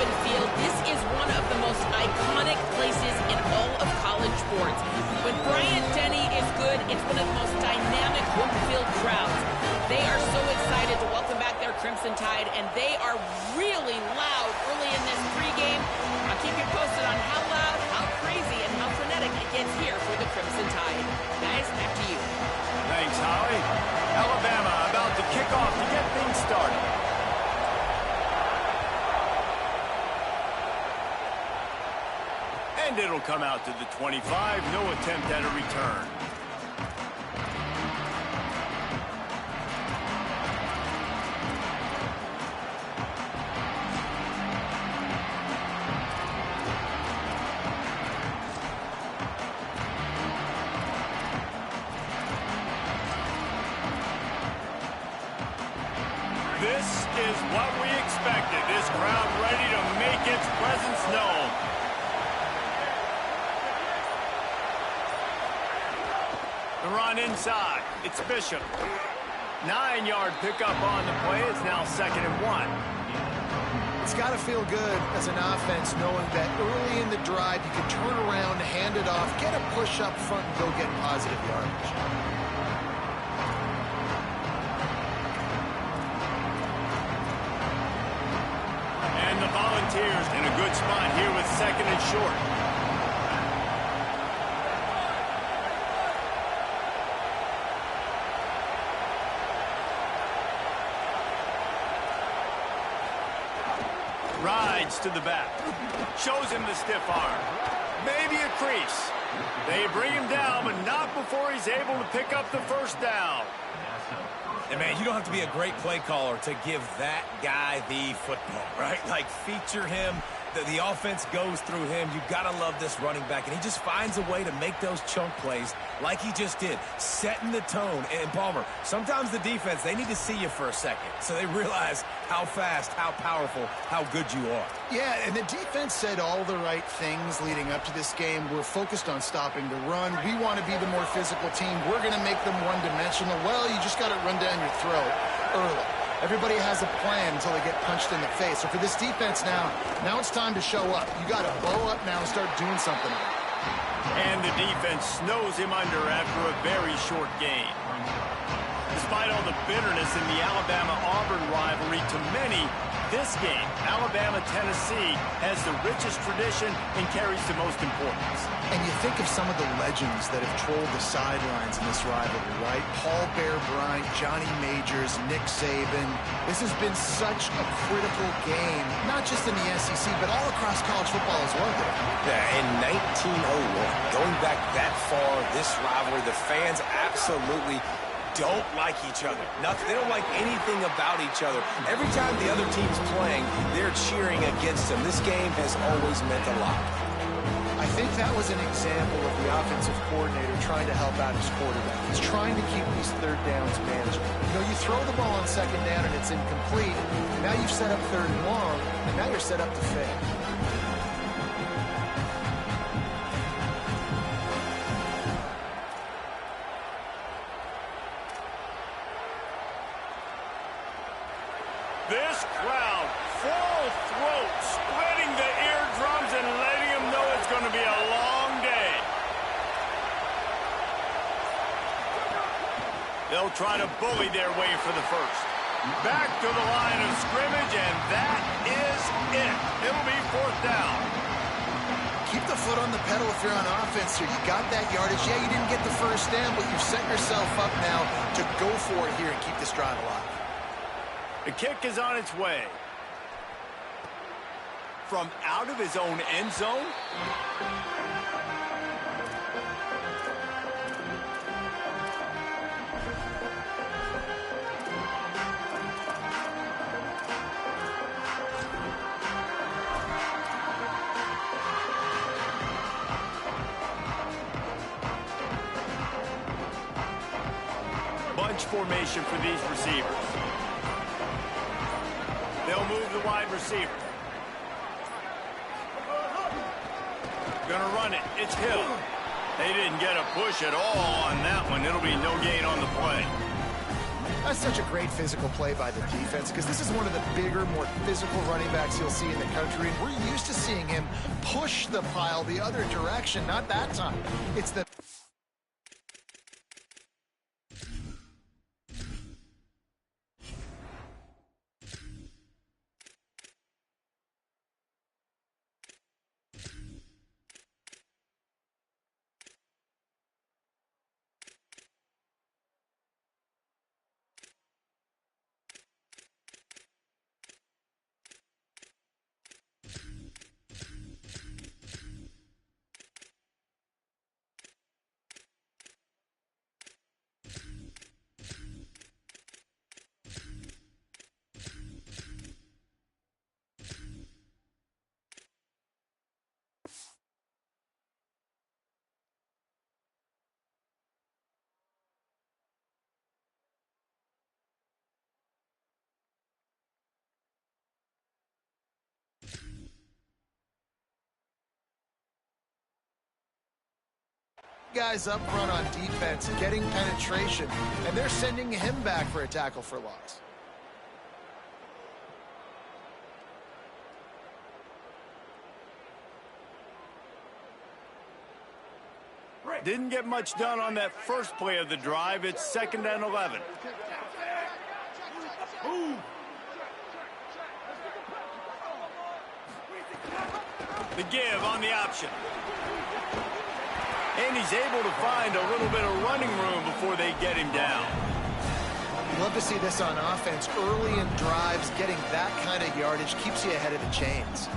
Lincoln Field. This is one of the most iconic places in all of college sports. When Bryant-Denny is good, it's one of the most dynamic home-field crowds. They are so excited to welcome back their Crimson Tide, and they are really loud early in this pregame. I'll keep you posted on how loud, how crazy, and how frenetic it gets here for the Crimson Tide. Guys, back to you. Thanks, Howie. Alabama about to kick off to get things started. And it'll come out to the 25. No attempt at a return. This is what we expected. This crowd ready to make its presence known. The run inside. It's Bishop. 9-yard pickup on the play. It's now 2nd and 1. It's got to feel good as an offense knowing that early in the drive you can turn around, hand it off, get a push up front, and go get positive yardage. And the Volunteers in a good spot here with 2nd and short. Rides to the back. Shows him the stiff arm. Maybe a crease. They bring him down, but not before he's able to pick up the first down. And, man, you don't have to be a great play caller to give that guy the football, right? Like, feature him. The offense goes through him. You've got to love this running back. And he just finds a way to make those chunk plays like he just did, setting the tone. And, Palmer, sometimes the defense, they need to see you for a second so they realize how fast, how powerful, how good you are. Yeah, and the defense said all the right things leading up to this game. We're focused on stopping the run. We want to be the more physical team. We're going to make them one-dimensional. Well, you just got to run down your throat early. Everybody has a plan until they get punched in the face. So for this defense now it's time to show up. You got to blow up now and start doing something. And the defense snows him under after a very short gain. Despite all the bitterness in the Alabama-Auburn rivalry, to many, this game, Alabama-Tennessee, has the richest tradition and carries the most importance. And you think of some of the legends that have trolled the sidelines in this rivalry, right? Paul Bear Bryant, Johnny Majors, Nick Saban. This has been such a critical game, not just in the SEC, but all across college football as well. Yeah, in 1901, going back that far, this rivalry, the fans absolutely don't like each other. They don't like anything about each other. Every time the other team's playing, they're cheering against them. This game has always meant a lot. I think that was an example of the offensive coordinator trying to help out his quarterback. He's trying to keep these third downs manageable. You know, you throw the ball on 2nd down and it's incomplete. Now you've set up 3rd and long, and now you're set up to fail. This crowd, full throat, splitting the eardrums and letting them know it's going to be a long day. They'll try to bully their way for the first. Back to the line of scrimmage, and that is it. It'll be 4th down. Keep the foot on the pedal if you're on offense here. You got that yardage. Yeah, you didn't get the first down, but you've set yourself up now to go for it here and keep this drive alive. The kick is on its way. From out of his own end zone. Bunch formation for these receivers. They'll move the wide receiver. Gonna run it. It's Hill. They didn't get a push at all on that one. It'll be no gain on the play. That's such a great physical play by the defense because this is one of the bigger, more physical running backs you'll see in the country. And we're used to seeing him push the pile the other direction. Not that time. It's the... guys up front on defense getting penetration, and they're sending him back for a tackle for loss. Didn't get much done on that first play of the drive. It's 2nd and 11. The give on the option. And he's able to find a little bit of running room before they get him down. You love to see this on offense. Early in drives, getting that kind of yardage keeps you ahead of the chains.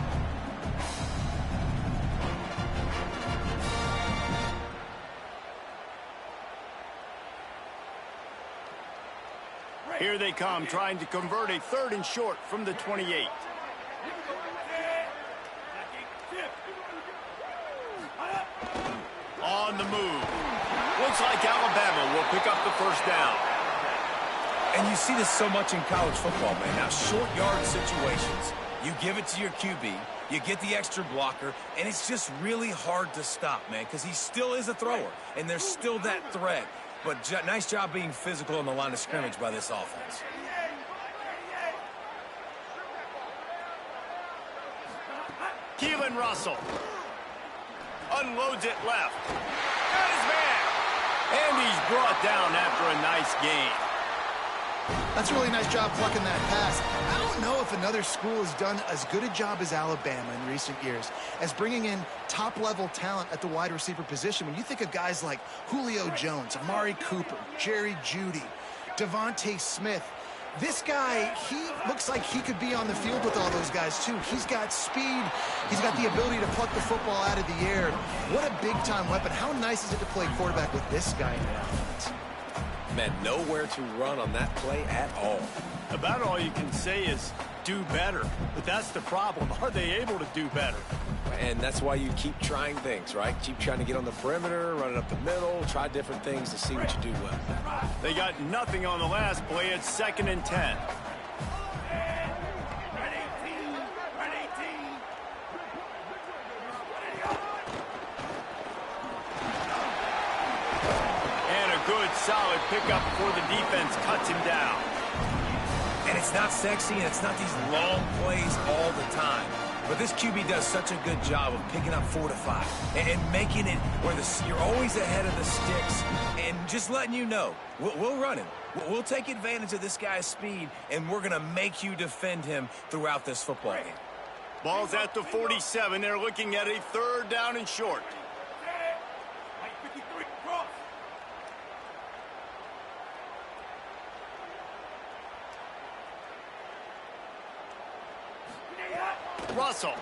Here they come, trying to convert a 3rd and short from the 28. On the move. Looks like Alabama will pick up the first down. And you see this so much in college football, man. Now, short yard situations, you give it to your QB, you get the extra blocker, and it's just really hard to stop, man, because he still is a thrower, and there's still that threat. But nice job being physical on the line of scrimmage by this offense. Keelan Russell unloads it left. Got his man. And he's brought down after a nice gain. That's a really nice job plucking that pass. I don't know if another school has done as good a job as Alabama in recent years as bringing in top-level talent at the wide receiver position. When you think of guys like Julio Jones, Amari Cooper, Jerry Jeudy, Devontae Smith, this guy, he looks like he could be on the field with all those guys, too. He's got speed. He's got the ability to pluck the football out of the air. What a big-time weapon. How nice is it to play quarterback with this guy in the offense? Man, nowhere to run on that play at all. About all you can say is do better. But that's the problem. Are they able to do better? And that's why you keep trying things, right? Keep trying to get on the perimeter, run it up the middle, try different things to see what you do well. They got nothing on the last play. It's 2nd and 10. Good, solid pickup before the defense cuts him down. And it's not sexy, and it's not these long plays all the time. But this QB does such a good job of picking up 4 to 5 and making it where you're always ahead of the sticks and just letting you know, we'll run him. We'll take advantage of this guy's speed, and we're going to make you defend him throughout this football game. Ball's at the 47. They're looking at a 3rd down and short. Russell.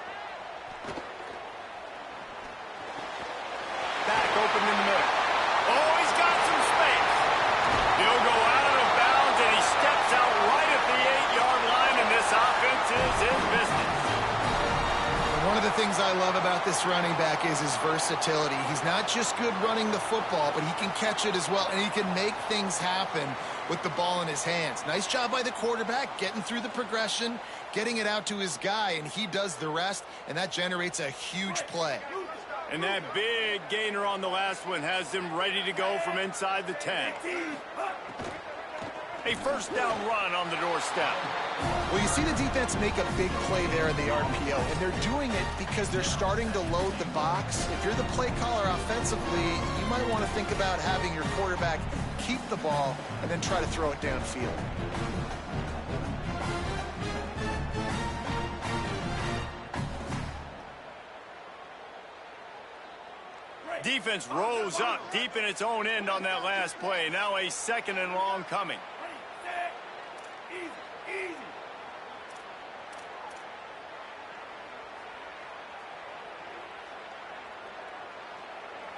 Back open in the middle. Oh, he's got some space. He'll go out of bounds, and he steps out right at the 8-yard line, and this offense is in business. One of the things I love about this running back is his versatility. He's not just good running the football, but he can catch it as well, and he can make things happen with the ball in his hands. Nice job by the quarterback, getting through the progression, getting it out to his guy, and he does the rest, and that generates a huge play. And that big gainer on the last one has him ready to go from inside the 10. A first down run on the doorstep. Well, you see the defense make a big play there in the RPO, and they're doing it because they're starting to load the box. If you're the play caller offensively, you might want to think about having your quarterback keep the ball and then try to throw it downfield. Defense rose up deep in its own end on that last play. Now a second and long coming.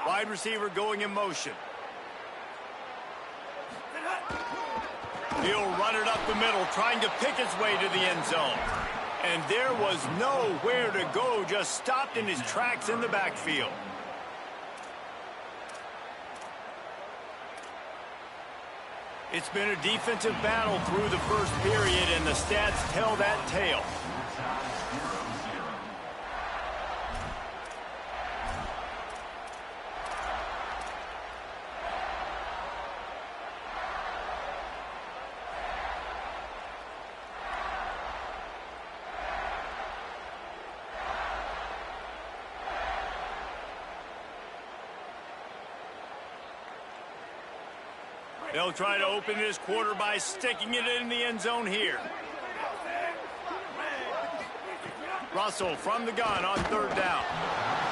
Wide receiver going in motion. He'll run it up the middle, trying to pick his way to the end zone. And there was nowhere to go, just stopped in his tracks in the backfield. It's been a defensive battle through the first period, and the stats tell that tale. They'll try to open this quarter by sticking it in the end zone here. Russell from the gun on third down.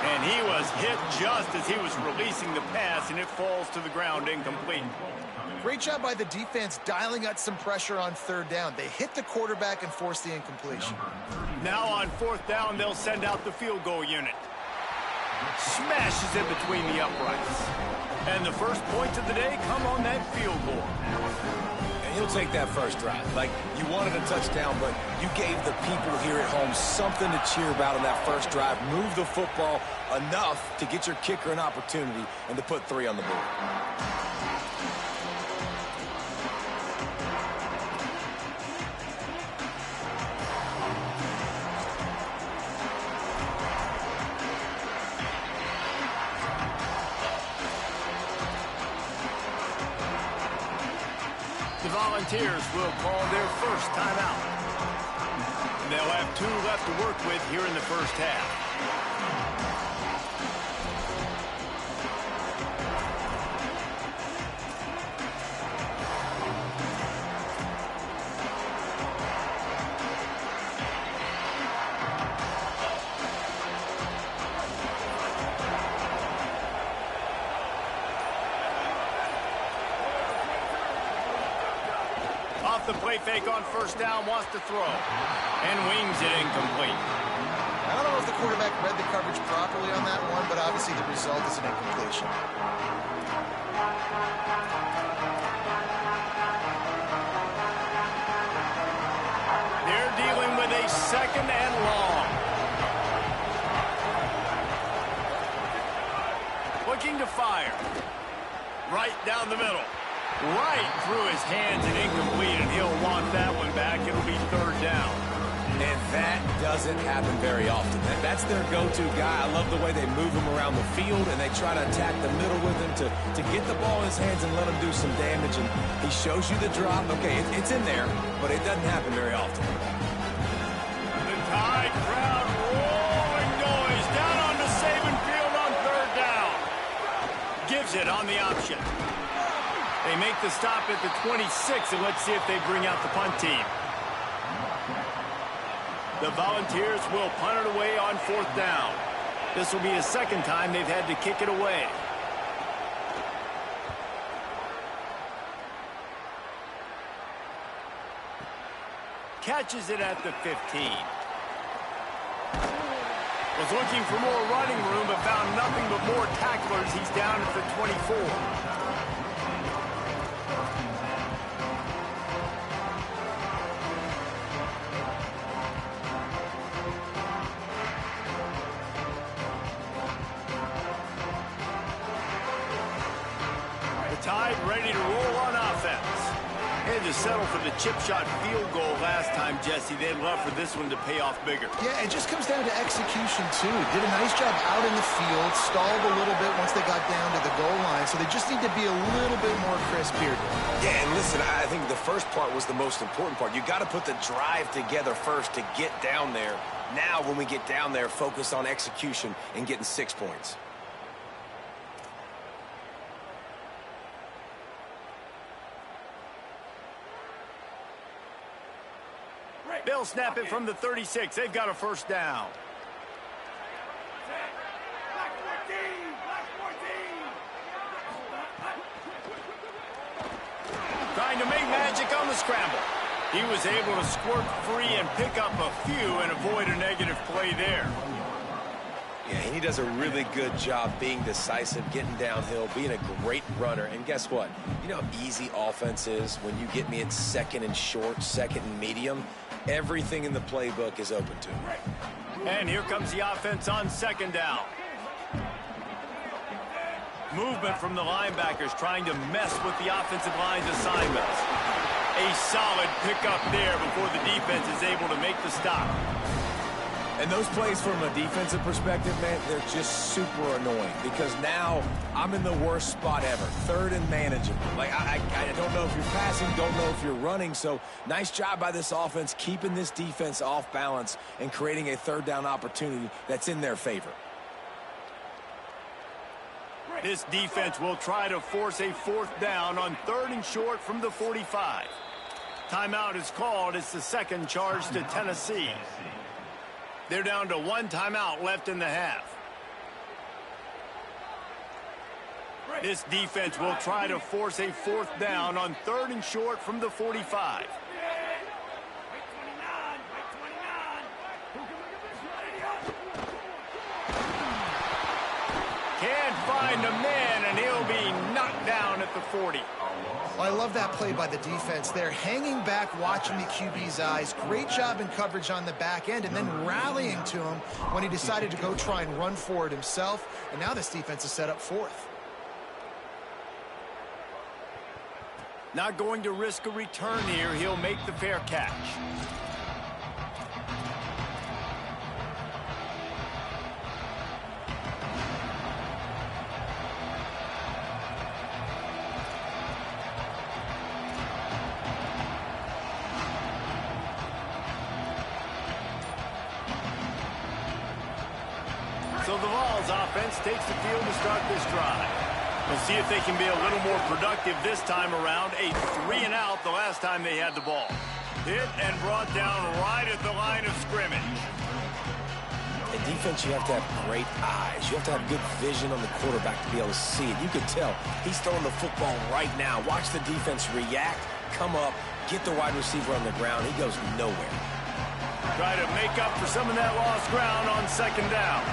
And he was hit just as he was releasing the pass, and it falls to the ground incomplete. Great job by the defense dialing out some pressure on third down. They hit the quarterback and forced the incompletion. Now on fourth down, they'll send out the field goal unit. Smashes it between the uprights. And the first points of the day come on that field goal. And he'll take that first drive. Like, you wanted a touchdown, but you gave the people here at home something to cheer about in that first drive. Move the football enough to get your kicker an opportunity and to put 3 on the board. The Volunteers will call their first timeout. And they'll have 2 left to work with here in the first half. The play fake on first down, wants to throw, and wings it incomplete. I don't know if the quarterback read the coverage properly on that one, but obviously the result is an incompletion. They're dealing with a second and long. Looking to fire. Right down the middle. Right through his hands and incomplete, and he'll want that one back. It'll be third down. And that doesn't happen very often. That's their go-to guy. I love the way they move him around the field, and they try to attack the middle with him to get the ball in his hands and let him do some damage. And he shows you the drop. Okay, it's in there, but it doesn't happen very often. The Tide crowd rolling noise down on the Saban field on third down. Gives it on the option. They make the stop at the 26, and let's see if they bring out the punt team. The Volunteers will punt it away on fourth down. This will be the second time they've had to kick it away. Catches it at the 15. Was looking for more running room, but found nothing but more tacklers. He's down at the 24. Tide ready to roll on offense. Had to settle for the chip shot field goal last time, Jesse. They'd love for this one to pay off bigger. Yeah, it just comes down to execution, too. Did a nice job out in the field, stalled a little bit once they got down to the goal line, so they just need to be a little bit more crisp here. Yeah, and listen, I think the first part was the most important part. You got to put the drive together first to get down there. Now, when we get down there, focus on execution and getting 6 points. They'll snap it from the 36. They've got a first down. Trying to make magic on the scramble. He was able to squirt free and pick up a few and avoid a negative play there. Yeah, he does a really good job being decisive, getting downhill, being a great runner. And guess what? You know how easy offense is when you get me at second and short, second and medium? Everything in the playbook is open to him. And here comes the offense on second down. Movement from the linebackers trying to mess with the offensive line's assignments. A solid pickup there before the defense is able to make the stop. And those plays from a defensive perspective, man, they're just super annoying because now I'm in the worst spot ever, third and manageable. Like, I don't know if you're passing, don't know if you're running. So nice job by this offense keeping this defense off balance and creating a third down opportunity that's in their favor. This defense will try to force a fourth down on third and short from the 45. Timeout is called. It's the second charge to Tennessee. They're down to one timeout left in the half. This defense will try to force a fourth down on third and short from the 45. Can't find a man, and he'll be knocked down at the 40. I love that play by the defense there, hanging back, watching the QB's eyes. Great job in coverage on the back end, and then rallying to him when he decided to go try and run for it himself. And now this defense is set up fourth. Not going to risk a return here. He'll make the fair catch. So the Vols offense takes the field to start this drive. We'll see if they can be a little more productive this time around. A 3-and-out the last time they had the ball. Hit and brought down right at the line of scrimmage. In defense, you have to have great eyes. You have to have good vision on the quarterback to be able to see it. You can tell he's throwing the football right now. Watch the defense react, come up, get the wide receiver on the ground. He goes nowhere. Try to make up for some of that lost ground on second down.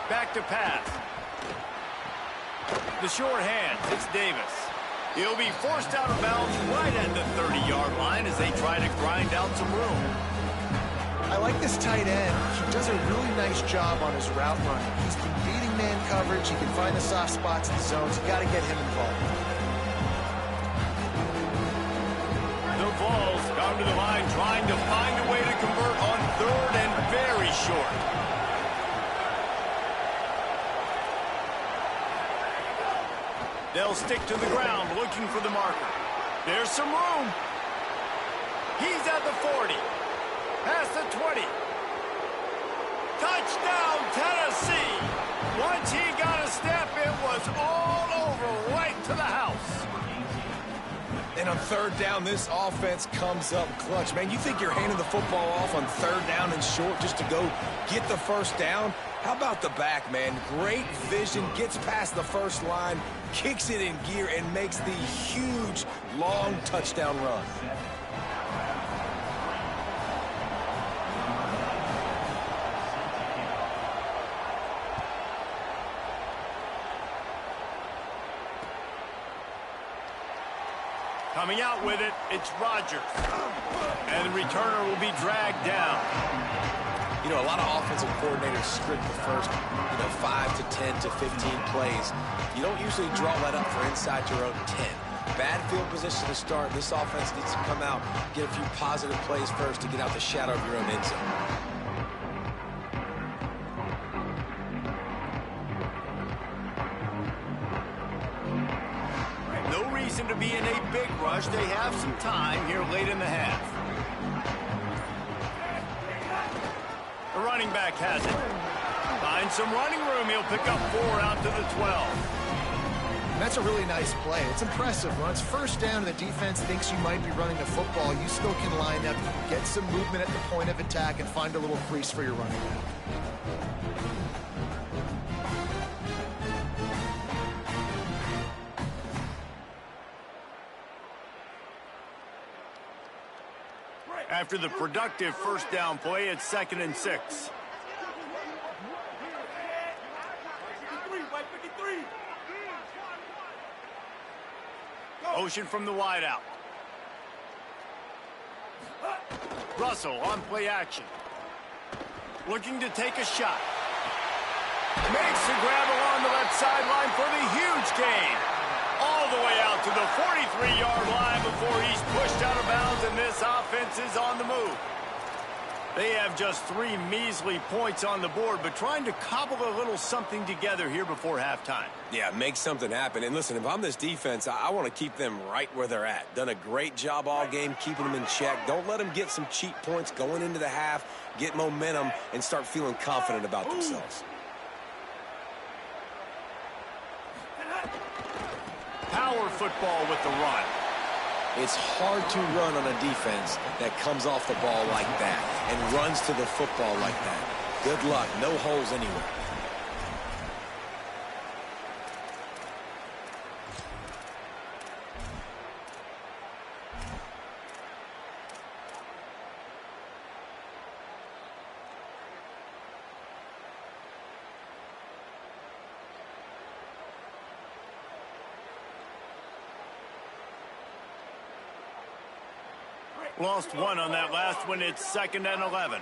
Back to pass. The short hands, it's Davis. He'll be forced out of bounds right at the 30-yard line as they try to grind out some room. I like this tight end. He does a really nice job on his route running. He's been beating man coverage. He can find the soft spots in the zones. You got to get him involved. The Vols come to the line trying to find a way to convert on third and very short. They'll stick to the ground looking for the marker. There's some room. He's at the 40. Past the 20. Touchdown, Tennessee. Once he got a step, it was all over right to the house. And on third down, this offense comes up clutch. Man, you think you're handing the football off on third down and short just to go get the first down? How about the back, man? Great vision, gets past the first line, kicks it in gear, and makes the huge, long touchdown run. Coming out with it, it's Rodgers. And the returner will be dragged down. You know, a lot of offensive coordinators script the first, 5 to 10 to 15 plays. You don't usually draw that up for inside your own 10. Bad field position to start. This offense needs to come out, get a few positive plays first to get out the shadow of your own end zone. No reason to be in a big rush. They have some time here late in the half. The running back has it. Finds some running room. He'll pick up 4 out to the 12. That's a really nice play. It's impressive. When it's first down and the defense thinks you might be running the football, you still can line up, get some movement at the point of attack, and find a little crease for your running back. After the productive first down play, it's 2nd and 6. Motion from the wideout. Russell on play action. Looking to take a shot. Makes the grab along the left sideline for the huge gain. All the way out to the 43-yard line before he's pushed out of bounds, and this offense is on the move. They have just 3 measly points on the board, but trying to cobble a little something together here before halftime. Yeah, make something happen. And listen, if I'm this defense, I want to keep them right where they're at. Done a great job all game keeping them in check. Don't let them get some cheap points going into the half, get momentum, and start feeling confident about themselves. Power football with the run. It's hard to run on a defense that comes off the ball like that and runs to the football like that. Good luck. No holes anywhere. Lost 1 on that last one. It's 2nd and 11.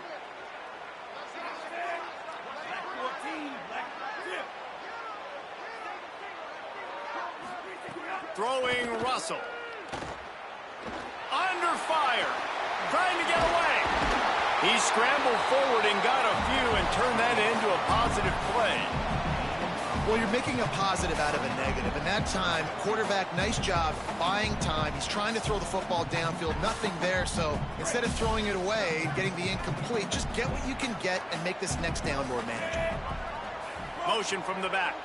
Throwing Russell. Under fire. Trying to get away. He scrambled forward and got a few and turned that into a positive play. Well, you're making a positive out of a negative. And that time, quarterback, nice job buying time. He's trying to throw the football downfield. Nothing there. So instead of throwing it away, getting the incomplete, just get what you can get and make this next down more manageable. Motion from the back.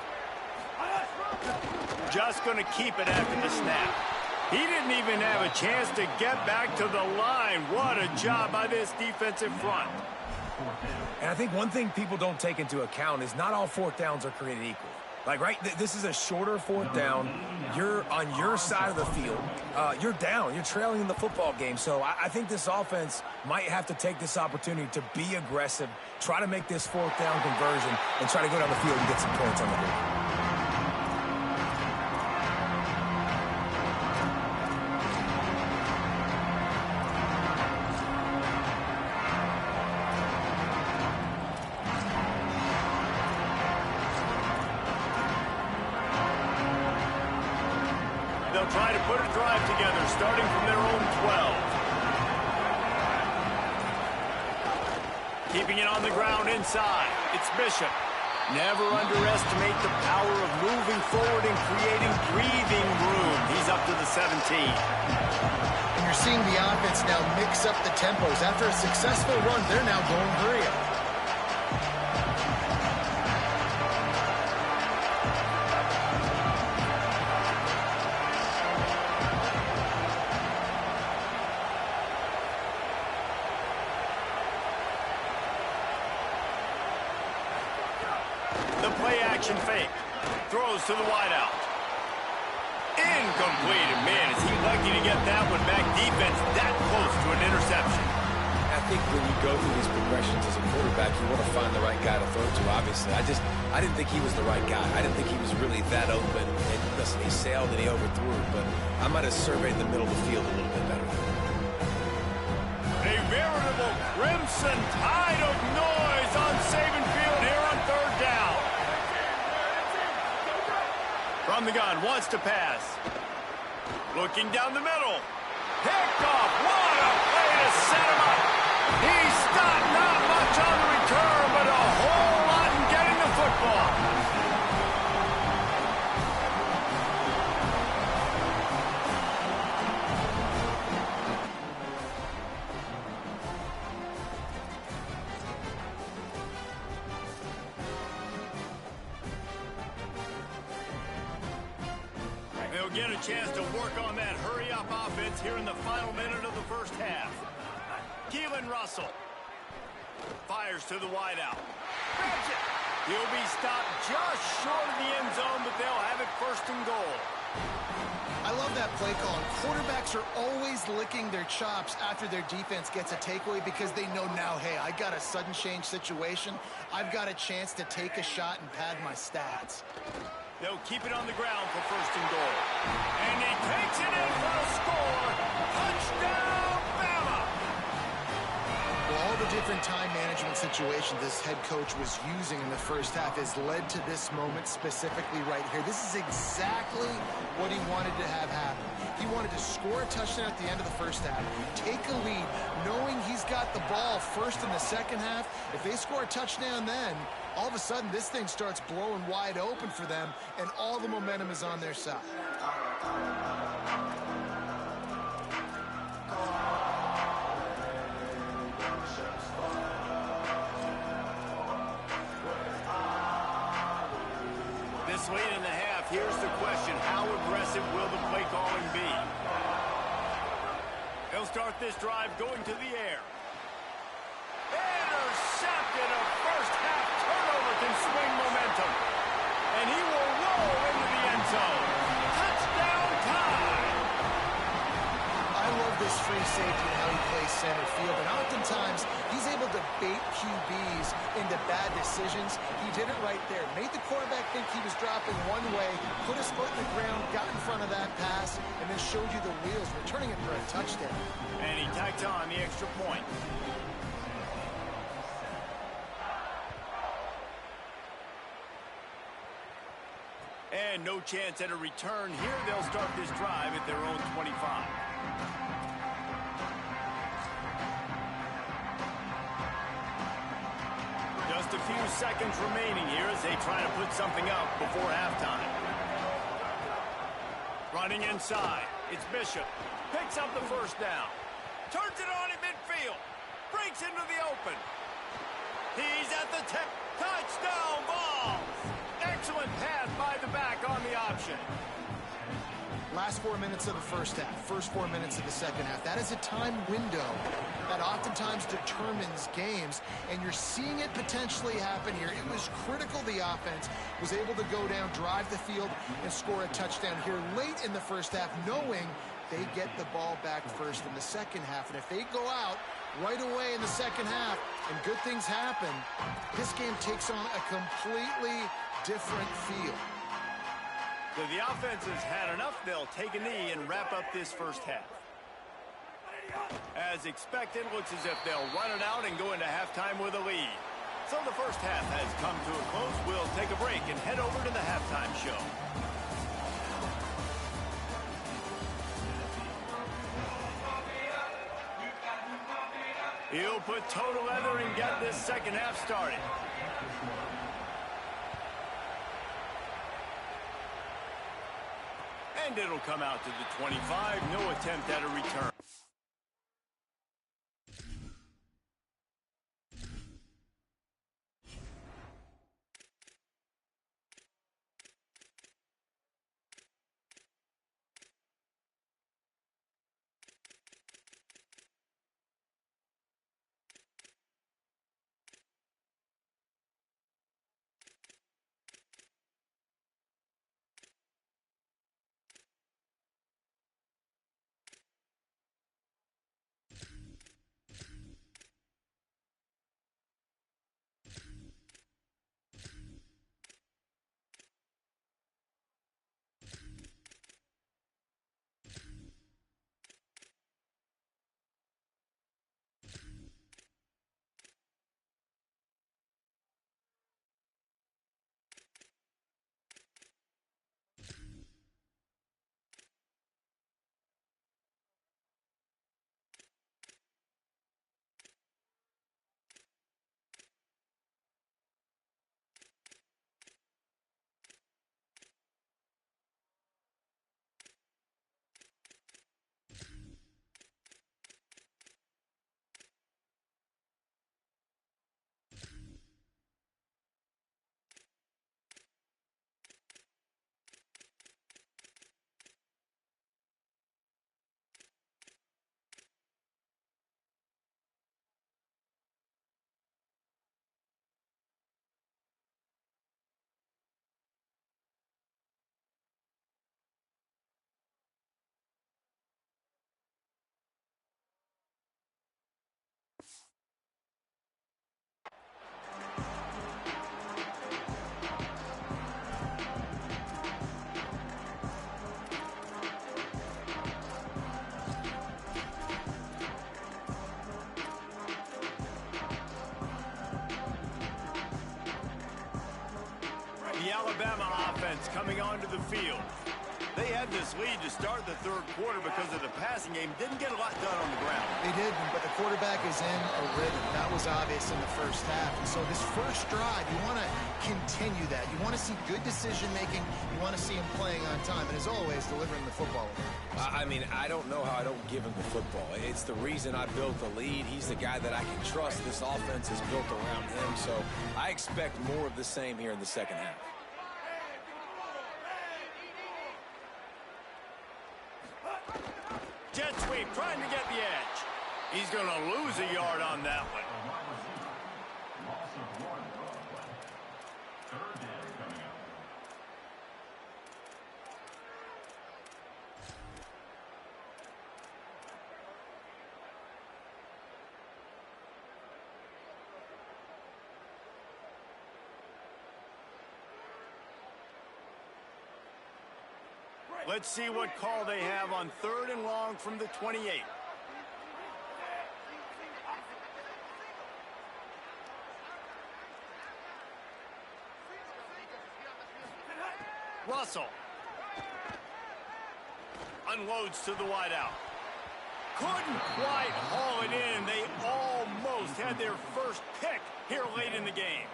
Just going to keep it after the snap. He didn't even have a chance to get back to the line. What a job by this defensive front. And I think one thing people don't take into account is not all 4th downs are created equal. Like, right, this is a shorter 4th down. You're on your side of the field. You're down. You're trailing in the football game. So I think this offense might have to take this opportunity to be aggressive, try to make this 4th down conversion, and try to go down the field and get some points on the board. They'll try to put a drive together, starting from their own 12. Keeping it on the ground inside. It's Bishop. Never underestimate the power of moving forward and creating breathing room. He's up to the 17. And you're seeing the offense now mix up the tempos. After a successful run, they're now going hurry up. The play-action fake. Throws to the wideout. Incomplete. And man, is he lucky to get that one back. Defense that close to an interception. I think when you go through these progressions as a quarterback, you want to find the right guy to throw to, obviously. I didn't think he was the right guy. I didn't think he was really that open. And listen, he sailed and he overthrew, but I might have surveyed the middle of the field a little bit better. A veritable crimson tide of noise from the gun, wants to pass. Looking down the middle. Picked off. What a way to set him up. He stopped, not much on the return, but a whole lot in getting the football. They'll get a chance to work on that hurry-up offense here in the final minute of the first half. Keelan Russell fires to the wideout. Grabs it. He'll be stopped just short of the end zone, but they'll have it first and goal. I love that play call. Quarterbacks are always licking their chops after their defense gets a takeaway because they know now, hey, I got a sudden change situation. I've got a chance to take a shot and pad my stats. They'll keep it on the ground for first and goal. And he takes it in for a score. Touchdown, Bama! Well, all the different time management situations this head coach was using in the first half has led to this moment specifically right here. This is exactly what he wanted to have happen. He wanted to score a touchdown at the end of the first half, take a lead, knowing he's got the ball first in the second half. If they score a touchdown then, all of a sudden this thing starts blowing wide open for them, and all the momentum is on their side. This late in the half, here's the question. How aggressive will the play calling be? They'll start this drive going to the air. Intercepted. A first half turnover can swing momentum. And he will roll into the end zone. Touchdown time. I love this free safety and how he plays center field. And oftentimes, he's able to bait QBs into bad decisions. He did it right there. Made the quarterback think he was dropping one way, put his foot in the ground, got in front of that pass, and then showed you the wheels, returning it for a touchdown. And he tacked on the extra point. And no chance at a return here. They'll start this drive at their own 25. Just a few seconds remaining here as they try to put something up before halftime. Running inside. It's Bishop. Picks up the first down. Turns it on at midfield. Breaks into the open. He's at the tip. Touchdown ball. Excellent pass by the back on the option. Last 4 minutes of the first half, first 4 minutes of the second half. That is a time window that oftentimes determines games, and you're seeing it potentially happen here. It was critical the offense was able to go down, drive the field, and score a touchdown here late in the first half, knowing they get the ball back first in the second half. And if they go out right away in the second half and good things happen, this game takes on a completely different feel. So the offense has had enough. They'll take a knee and wrap up this first half. As expected, looks as if they'll run it out and go into halftime with a lead. So the first half has come to a close. We'll take a break and head over to the halftime show. He'll put toe to leather and get this second half started. And it'll come out to the 25. No attempt at a return. Alabama offense coming onto the field. They had this lead to start the third quarter because of the passing game. Didn't get a lot done on the ground. They didn't, but the quarterback is in a rhythm. That was obvious in the first half. And so this first drive, you want to continue that. You want to see good decision-making. You want to see him playing on time. And as always, delivering the football. I mean, I don't know how I don't give him the football. It's the reason I built the lead. He's the guy that I can trust. This offense is built around him. So I expect more of the same here in the second half. Jet sweep, trying to get the edge. He's going to lose a yard on that one. Let's see what call they have on 3rd and long from the 28. Russell unloads to the wideout. Couldn't quite haul it in. They almost had their first pick here late in the game.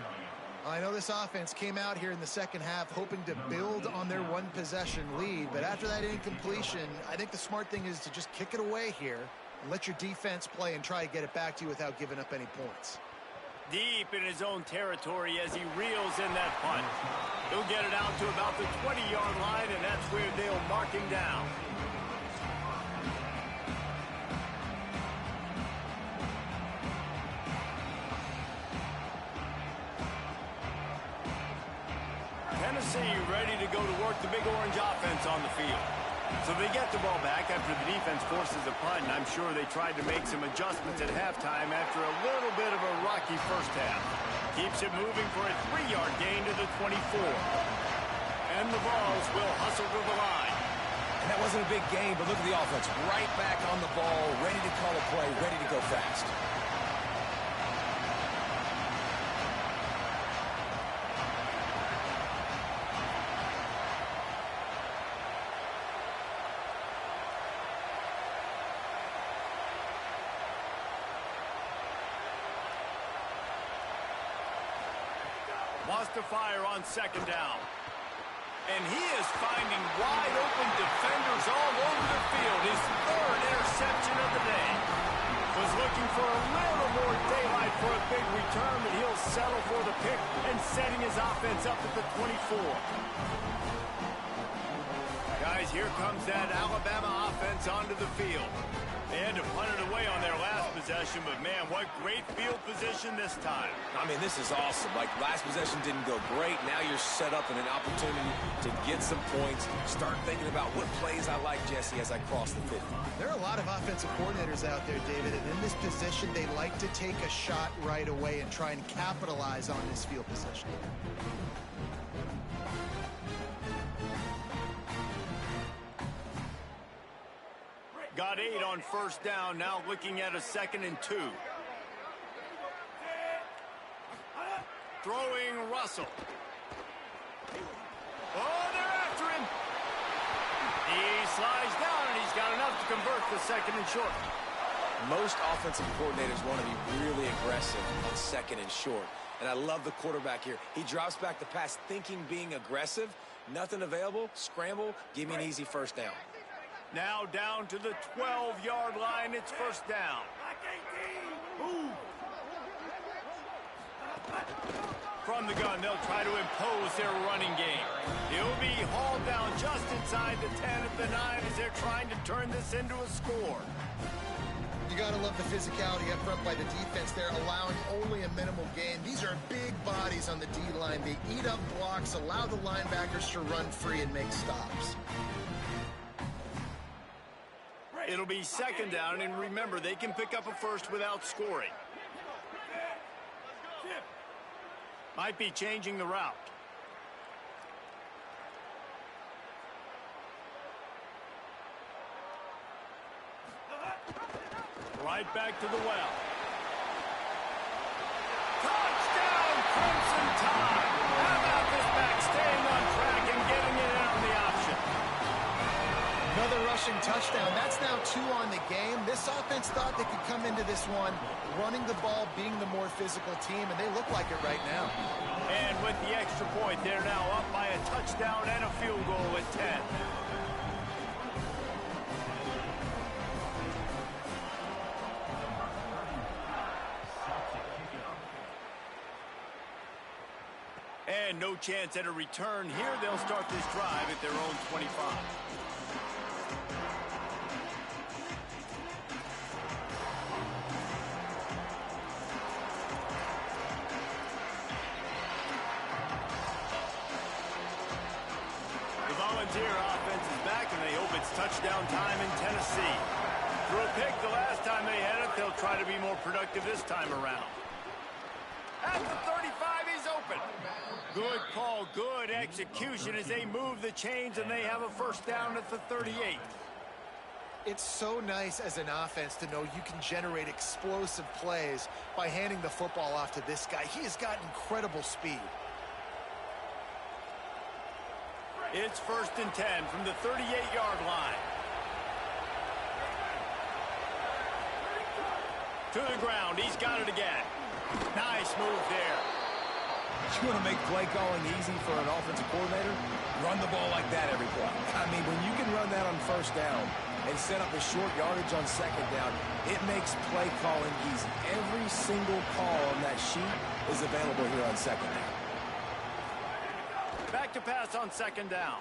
I know this offense came out here in the second half hoping to build on their one-possession lead, but after that incompletion, I think the smart thing is to just kick it away here and let your defense play and try to get it back to you without giving up any points. Deep in his own territory as he reels in that punt. He'll get it out to about the 20-yard line, and that's where they'll mark him down. Tennessee ready to go to work the Big Orange offense on the field. So they get the ball back after the defense forces a punt, and I'm sure they tried to make some adjustments at halftime after a little bit of a rocky first half. Keeps it moving for a 3-yard gain to the 24. And the Vols will hustle to the line. And that wasn't a big gain, but look at the offense. Right back on the ball, ready to call a play, ready to go fast. Wants to fire on 2nd down. And he is finding wide open defenders all over the field. His 3rd interception of the day. Was looking for a little more daylight for a big return, but he'll settle for the pick and setting his offense up at the 24. Guys, here comes that Alabama offense onto the field. They had to punt it away on their last possession, but man, what great field position this time. I mean, this is awesome. Like, last possession didn't go great. Now you're set up in an opportunity to get some points. Start thinking about what plays I like, Jesse, as I cross the 50. There are a lot of offensive coordinators out there, David, and in this position, they like to take a shot right away and try and capitalize on this field position. Got 8 on 1st down, now looking at a 2nd and 2. Throwing Russell. Oh, they're after him. He slides down, and he's got enough to convert the 2nd and short. Most offensive coordinators want to be really aggressive on 2nd and short. And I love the quarterback here. He drops back the pass thinking being aggressive. Nothing available. Scramble. Give me an easy 1st down. Now down to the 12-yard line. It's 1st down. From the gun, they'll try to impose their running game. He'll be hauled down just inside the 10 of the 9 as they're trying to turn this into a score. You got to love the physicality up front by the defense. They're allowing only a minimal gain. These are big bodies on the D-line. They eat up blocks, allow the linebackers to run free and make stops. It'll be 2nd down, and remember, they can pick up a 1st without scoring. Might be changing the route. Right back to the well. Touchdown, Crimson Tide! How about this back staying on rushing touchdown. That's now 2 on the game. This offense thought they could come into this one running the ball, being the more physical team, and they look like it right now. And with the extra point, they're now up by a touchdown and a field goal at 10. And no chance at a return here. They'll start this drive at their own 25. The Volunteer offense is back, and they hope it's touchdown time in Tennessee. Threw a pick the last time they had it. They'll try to be more productive this time around. At the 35, he's open. Good call, good execution as they move the chains, and they have a first down at the 38. It's so nice as an offense to know you can generate explosive plays by handing the football off to this guy. He has got incredible speed. It's 1st and 10 from the 38-yard line. To the ground, he's got it again. Nice move there. You want to make play calling easy for an offensive coordinator? Run the ball like that every play. I mean, when you can run that on first down and set up a short yardage on second down, it makes play calling easy. Every single call on that sheet is available here on second down. Back to pass on second down.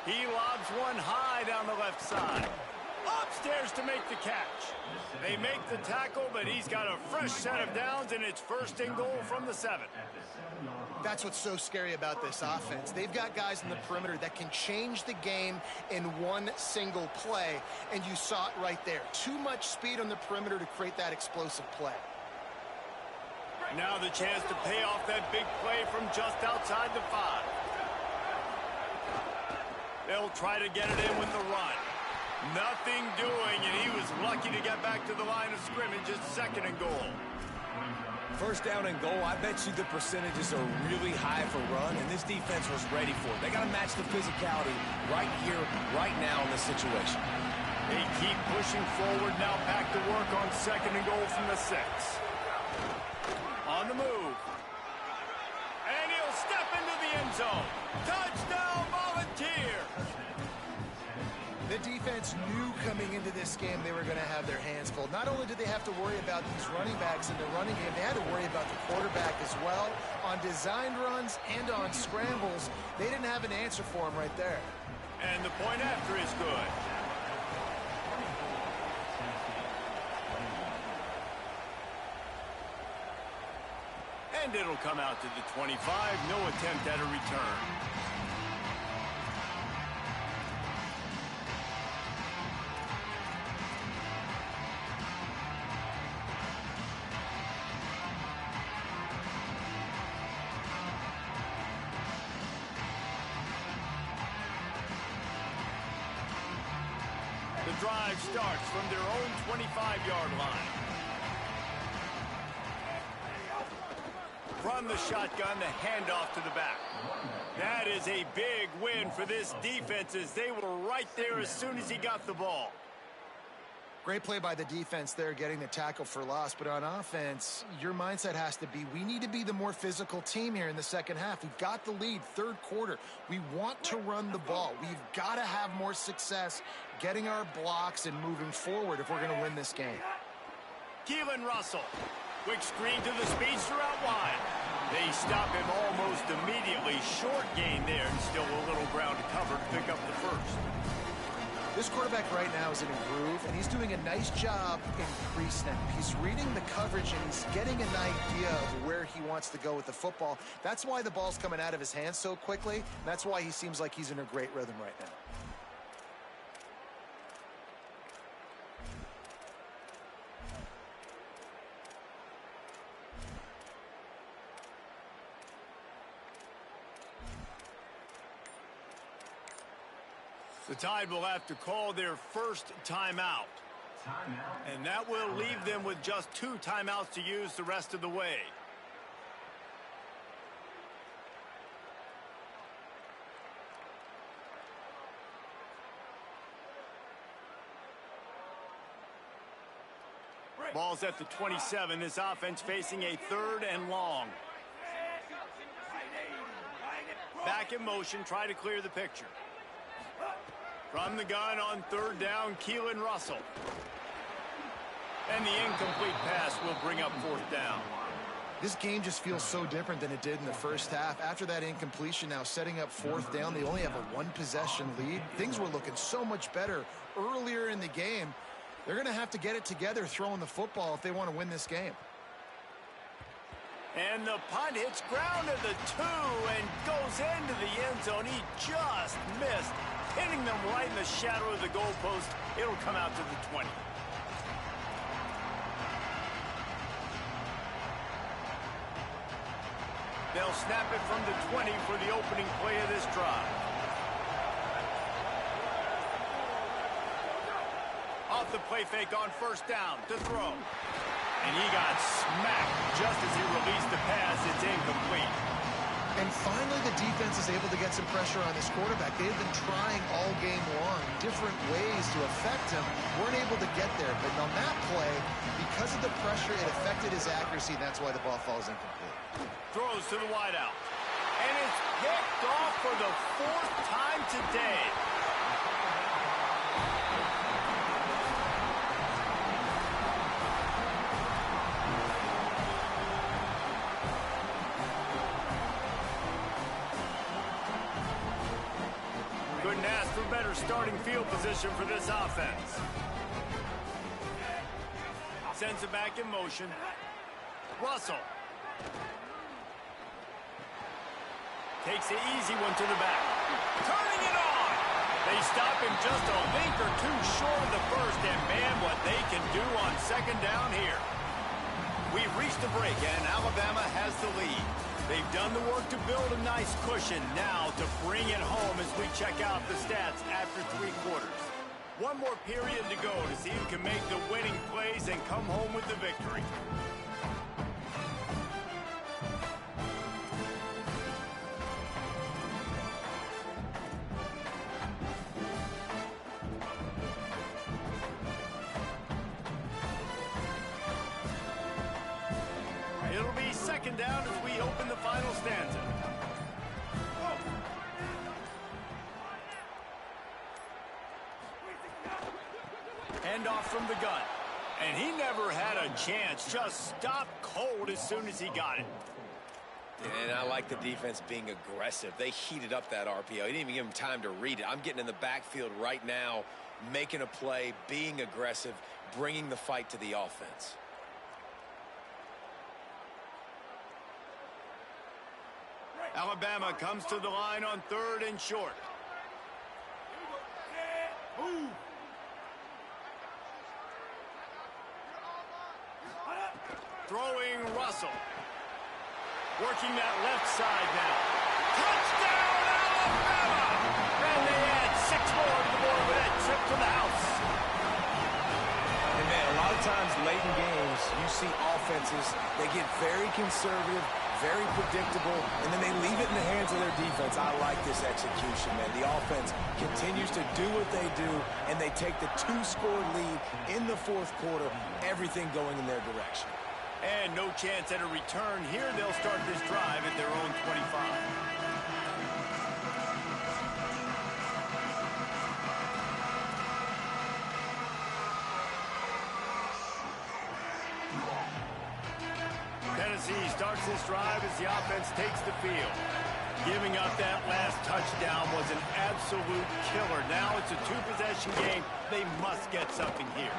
He lobs one high down the left side. Upstairs to make the catch. They make the tackle, but he's got a fresh set of downs, and it's 1st and goal from the 7. That's what's so scary about this offense. They've got guys in the perimeter that can change the game in one single play, and you saw it right there. Too much speed on the perimeter to create that explosive play. Now the chance to pay off that big play from just outside the 5. They'll try to get it in with the run. Nothing doing, and he was lucky to get back to the line of scrimmage at 2nd and goal. First down and goal, I bet you the percentages are really high for run, and this defense was ready for it. They got to match the physicality right here, right now in this situation. They keep pushing forward, now back to work on 2nd and goal from the 6. On the move. And he'll step into the end zone. Touchdown, Volunteer! The defense knew coming into this game they were going to have their hands full. Not only did they have to worry about these running backs in the running game, they had to worry about the quarterback as well. On designed runs and on scrambles, they didn't have an answer for him right there. And the point after is good. And it'll come out to the 25. No attempt at a return. The drive starts from their own 25-yard line. From the shotgun, the handoff to the back. That is a big win for this defense as they were right there as soon as he got the ball. Great play by the defense there, getting the tackle for loss. But on offense, your mindset has to be, we need to be the more physical team here in the second half. We've got the lead, 3rd quarter. We want to run the ball. We've got to have more success getting our blocks and moving forward if we're going to win this game. Keelan Russell. Quick screen to the speedster out wide. They stop him almost immediately. Short gain there, and still a little ground to cover to pick up the 1st. This quarterback right now is in a groove, and he's doing a nice job in pre-snap. He's reading the coverage, and he's getting an idea of where he wants to go with the football. That's why the ball's coming out of his hands so quickly, and that's why he seems like he's in a great rhythm right now. The Tide will have to call their first timeout. And that will leave them with just 2 timeouts to use the rest of the way. Ball's at the 27. This offense facing a 3rd and long. Back in motion, try to clear the picture. From the gun on 3rd down, Keelan Russell. And the incomplete pass will bring up 4th down. This game just feels so different than it did in the first half. After that incompletion, now setting up 4th down, they only have a 1-possession lead. Things were looking so much better earlier in the game. They're going to have to get it together throwing the football if they want to win this game. And the punt hits ground at the 2 and goes into the end zone. He just missed, hitting them right in the shadow of the goalpost. It'll come out to the 20. They'll snap it from the 20 for the opening play of this drive. Off the play fake on 1st down to throw. And he got smacked just as he released the pass. It's incomplete. And finally, the defense is able to get some pressure on this quarterback. They've been trying all game long different ways to affect him. Weren't able to get there. But on that play, because of the pressure, it affected his accuracy. That's why the ball falls incomplete. Throws to the wideout. And it's picked off for the 4th time today. Couldn't ask for better starting field position for this offense. Sends it back in motion. Russell. Takes the easy one to the back. Turning it on. They stop him just a link or 2 short of the first. And man, what they can do on 2nd down here. We've reached the break, and Alabama has the lead. They've done the work to build a nice cushion. Now to bring it home as we check out the stats after 3 quarters. One more period to go to see who can make the winning plays and come home with the victory. It'll be 2nd down as we open the final stanza. Handoff from the gun. And he never had a chance. Just stopped cold as soon as he got it. And I like the defense being aggressive. They heated up that RPO. He didn't even give him time to read it. I'm getting in the backfield right now, making a play, being aggressive, bringing the fight to the offense. Alabama comes to the line on 3rd and short. Throwing Russell. Working that left side now. Touchdown, Alabama! And they add 6 more to the board with that trip to the house. And man, a lot of times late in games, you see offenses, they get very conservative, very predictable, and then they leave it in the hands of their defense. I like this execution, man. The offense continues to do what they do, and they take the 2-score lead in the 4th quarter, everything going in their direction. And no chance at a return here. They'll start this drive at their own 25. Tennessee starts this drive as the offense takes the field. Giving up that last touchdown was an absolute killer. Now it's a 2-possession game. They must get something here.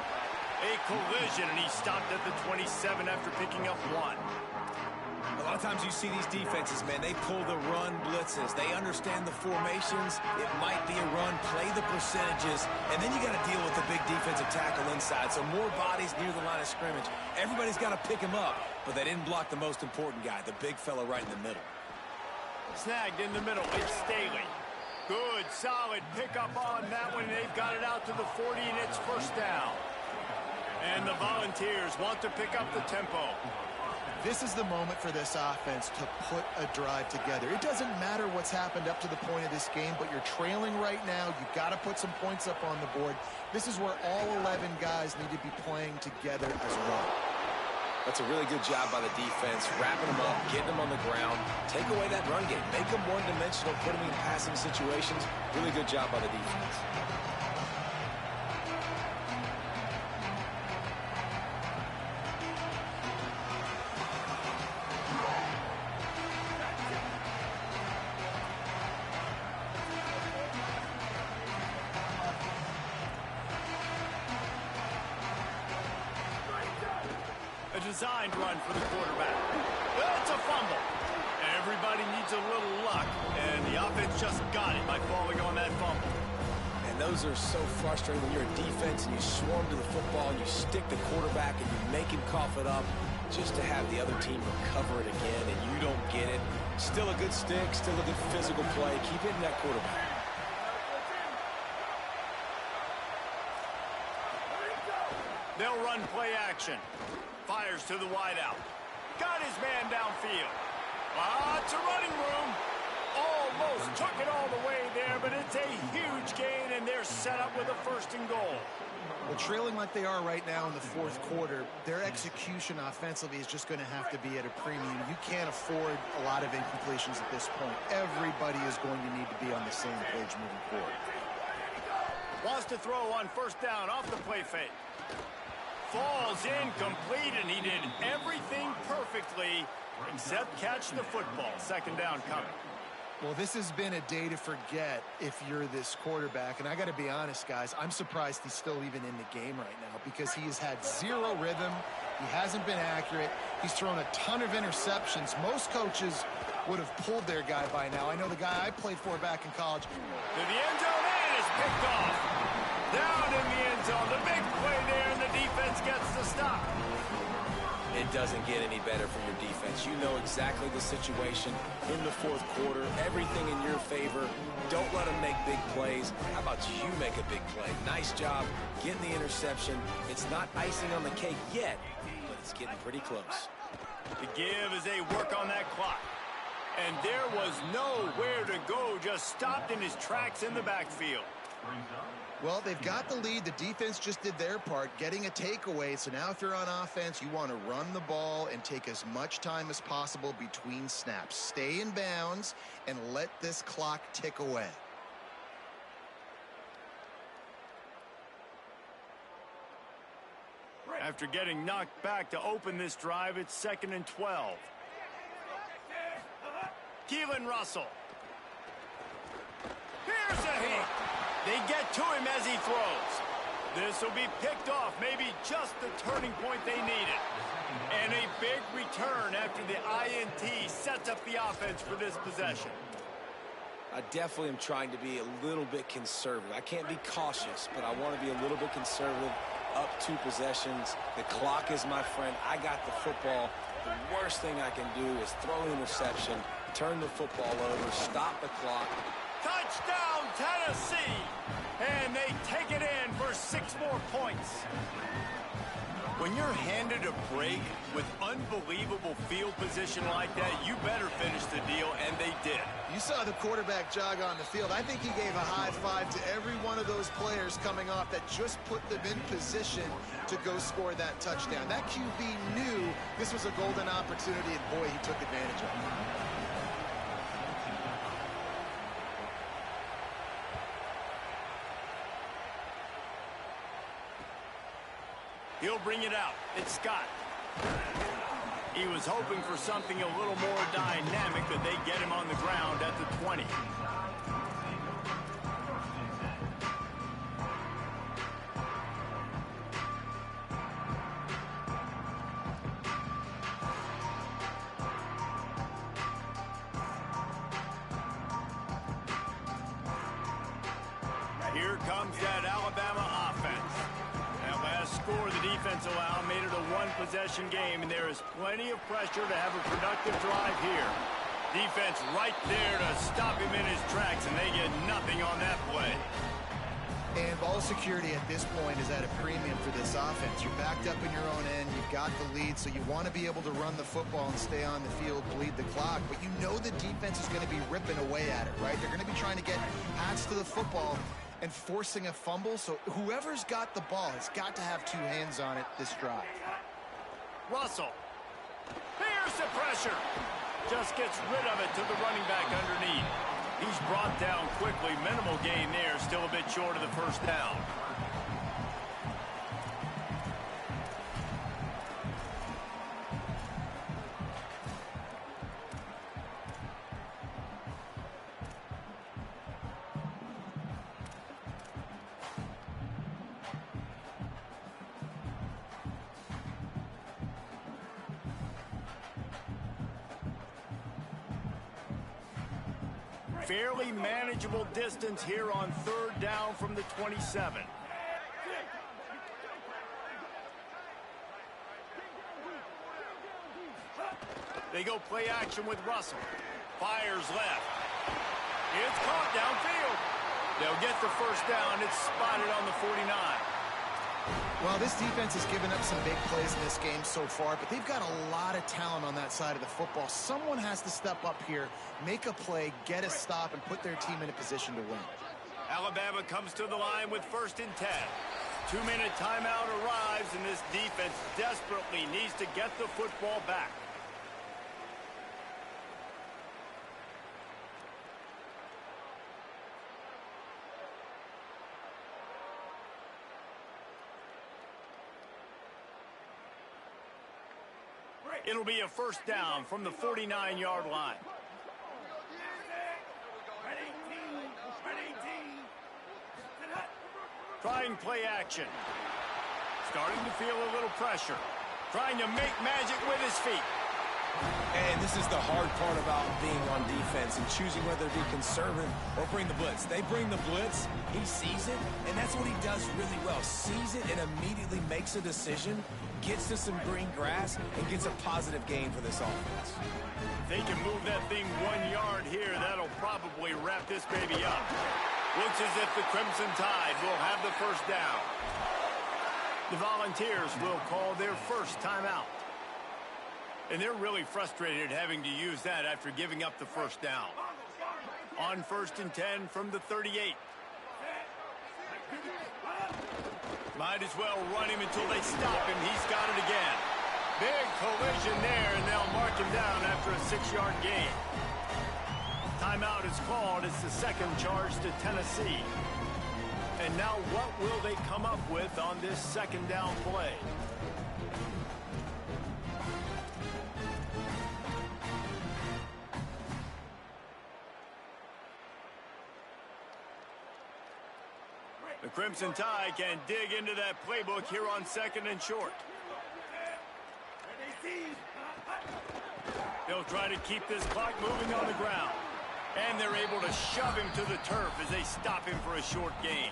A collision, and he stopped at the 27 after picking up 1. A lot of times you see these defenses, man, they pull the run blitzes. They understand the formations. It might be a run, play the percentages, and then you got to deal with the big defensive tackle inside. So more bodies near the line of scrimmage. Everybody's got to pick him up, but they didn't block the most important guy, the big fella right in the middle. Snagged in the middle. It's Staley. Good, solid pickup on that one. They've got it out to the 40, and it's 1st down. And the Volunteers want to pick up the tempo. This is the moment for this offense to put a drive together. It doesn't matter what's happened up to the point of this game, but you're trailing right now. You've got to put some points up on the board. This is where all 11 guys need to be playing together as one. That's a really good job by the defense, wrapping them up, getting them on the ground. Take away that run game. Make them one-dimensional, put them in passing situations. Really good job by the defense. A designed run for the quarterback. It's a fumble. Everybody needs a little luck, and the offense just got it by falling on that fumble. And those are so frustrating when you're a defense and you swarm to the football and you stick the quarterback and you make him cough it up just to have the other team recover it again and you don't get it. Still a good stick, still a good physical play. Keep hitting that quarterback. They'll run play action. Fires to the wideout. Got his man downfield. Lots of running room. Almost took it all the way there, but it's a huge gain, and they're set up with a 1st and goal. Well, trailing like they are right now in the 4th quarter, their execution offensively is just going to have to be at a premium. You can't afford a lot of incompletions at this point. Everybody is going to need to be on the same page moving forward. Wants to throw on 1st down off the play fake. Falls incomplete, and he did everything perfectly except catch the football. 2nd down coming. Well, this has been a day to forget if you're this quarterback. And I got to be honest, guys, I'm surprised he's still even in the game right now because he has had zero rhythm. He hasn't been accurate. He's thrown a ton of interceptions. Most coaches would have pulled their guy by now. I know the guy I played for back in college. To the end zone, and it's picked off. Down in the end zone. The big play there, and the defense gets the stop. It doesn't get any better from your defense. You know exactly the situation in the 4th quarter. Everything in your favor. Don't let them make big plays. How about you make a big play? Nice job getting the interception. It's not icing on the cake yet, but it's getting pretty close. The give as they work on that clock. And there was nowhere to go. Just stopped in his tracks in the backfield. Well, they've got the lead. The defense just did their part, getting a takeaway. So now if you're on offense, you want to run the ball and take as much time as possible between snaps. Stay in bounds and let this clock tick away. After getting knocked back to open this drive, it's 2nd and 12. Keelan Russell. Here's a hit. They get to him as he throws. This will be picked off, maybe just the turning point they needed. And a big return after the INT sets up the offense for this possession. I definitely am trying to be a little bit conservative. I can't be cautious, but I want to be a little bit conservative. Up 2 possessions. The clock is my friend. I got the football. The worst thing I can do is throw an interception, turn the football over, stop the clock. Touchdown, Tennessee! And they take it in for 6 more points. When you're handed a break with unbelievable field position like that, you better finish the deal, and they did. You saw the quarterback jog on the field. I think he gave a high five to every one of those players coming off that just put them in position to go score that touchdown. That QB knew this was a golden opportunity, and boy, he took advantage of it. He'll bring it out. It's Scott. He was hoping for something a little more dynamic, but they get him on the ground at the 20. Here comes that Alabama offense. That last score the defense allowed made it a 1-possession game, and there is plenty of pressure to have a productive drive here. Defense right there to stop him in his tracks, and they get nothing on that play. And ball security at this point is at a premium for this offense. You're backed up in your own end. You've got the lead, so you want to be able to run the football and stay on the field, bleed the clock. But you know the defense is going to be ripping away at it, right? They're going to be trying to get hats to the football and forcing a fumble. So whoever's got the ball has got to have two hands on it this drive. Russell. Here's the pressure. Just gets rid of it to the running back underneath. He's brought down quickly. Minimal gain there. Still a bit short of the first down. Fairly manageable distance here on third down from the 27. They go play action with Russell. Fires left. It's caught downfield. They'll get the first down. It's spotted on the 49. Well, this defense has given up some big plays in this game so far, but they've got a lot of talent on that side of the football. Someone has to step up here, make a play, get a stop, and put their team in a position to win. Alabama comes to the line with 1st and 10. 2-minute timeout arrives, and this defense desperately needs to get the football back. It'll be a first down from the 49-yard line. Trying play action. Starting to feel a little pressure. Trying to make magic with his feet. And this is the hard part about being on defense and choosing whether to be conservative or bring the blitz. They bring the blitz, he sees it, and that's what he does really well. Sees it and immediately makes a decision, gets to some green grass, and gets a positive gain for this offense. If they can move that thing 1 yard here, that'll probably wrap this baby up. Looks as if the Crimson Tide will have the first down. The Volunteers will call their first timeout. And they're really frustrated having to use that after giving up the first down. On 1st and 10 from the 38. Might as well run him until they stop him. He's got it again. Big collision there, and they'll mark him down after a 6-yard gain. Timeout is called. It's the second charge to Tennessee. And now what will they come up with on this second down play? The Crimson Tide can dig into that playbook here on 2nd and short. They'll try to keep this clock moving on the ground. And they're able to shove him to the turf as they stop him for a short gain.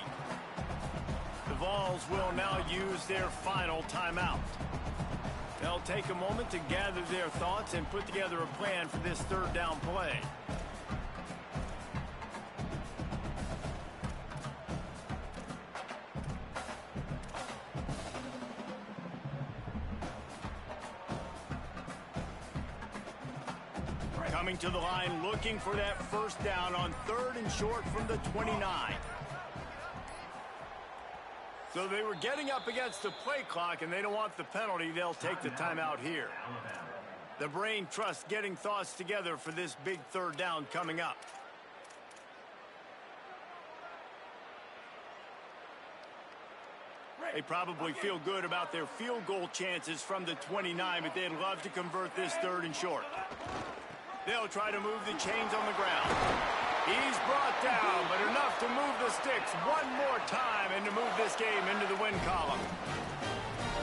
The Vols will now use their final timeout. They'll take a moment to gather their thoughts and put together a plan for this third down play. Coming to the line, looking for that first down on 3rd and short from the 29. So they were getting up against the play clock, and they don't want the penalty. They'll take the timeout here. The brain trust getting thoughts together for this big third down coming up. They probably feel good about their field goal chances from the 29, but they'd love to convert this 3rd and short. They'll try to move the chains on the ground. He's brought down, but enough to move the sticks one more time and to move this game into the win column.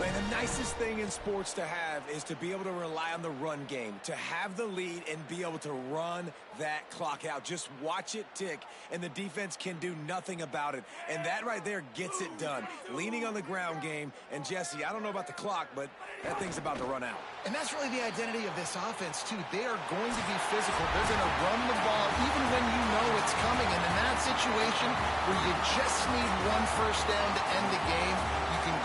Man, the nicest thing in sports to have is to be able to rely on the run game, to have the lead and be able to run that clock out. Just watch it tick, and the defense can do nothing about it. And that right there gets it done. Leaning on the ground game, and Jesse, I don't know about the clock, but that thing's about to run out. And that's really the identity of this offense, too. They are going to be physical. They're going to run the ball even when you know it's coming. And in that situation where you just need one first down to end the game, you can go